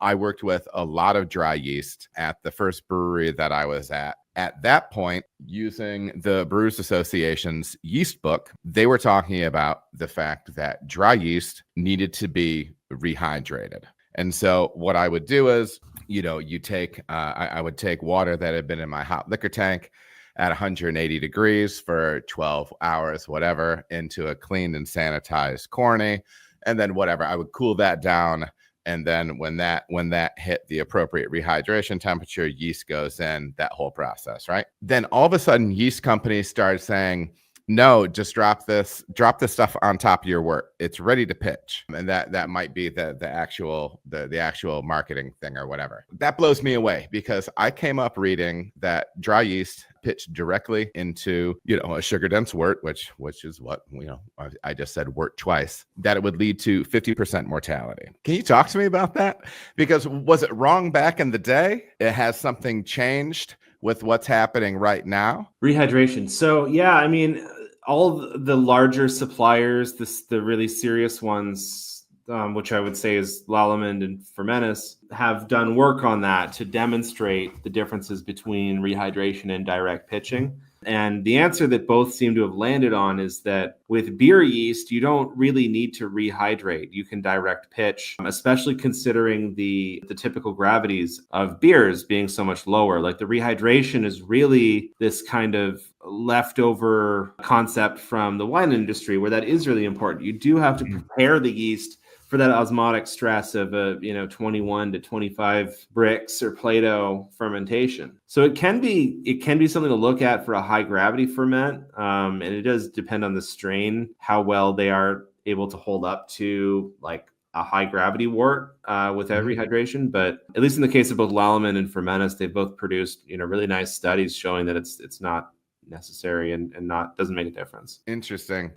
I worked with a lot of dry yeast at the first brewery that I was at. At that point, using the Brewers Association's yeast book, they were talking about the fact that dry yeast needed to be rehydrated. And so what I would do is, you take, I would take water that had been in my hot liquor tank at 180 degrees for 12 hours, whatever, into a cleaned and sanitized corny. And then whatever, I would cool that down. And then when that hit the appropriate rehydration temperature, yeast goes in, that whole process, right? Then all of a sudden, yeast companies started saying, no, just drop this stuff on top of your wort. It's ready to pitch. And that might be the actual marketing thing or whatever. That blows me away, because I came up reading that dry yeast pitched directly into, a sugar dense wort, which is what, I just said wort twice, that it would lead to 50% mortality. Can you talk to me about that? Because was it wrong back in the day? Has something changed with what's happening right now? Rehydration. So yeah, I mean, all the larger suppliers, the really serious ones, which I would say is Lallemand and Fermentis, have done work on that to demonstrate the differences between rehydration and direct pitching. And the answer that both seem to have landed on is that with beer yeast, you don't really need to rehydrate. You can direct pitch, especially considering the typical gravities of beers being so much lower. Like the rehydration is really this kind of leftover concept from the wine industry, where that is really important. You do have to prepare the yeast for that osmotic stress of 21 to 25 brix or Plato fermentation. So it can be something to look at for a high gravity ferment, and it does depend on the strain how well they are able to hold up to like a high gravity wort without rehydration. But at least in the case of both Lallemand and Fermentis, they've both produced really nice studies showing that it's not necessary and doesn't make a difference. Interesting.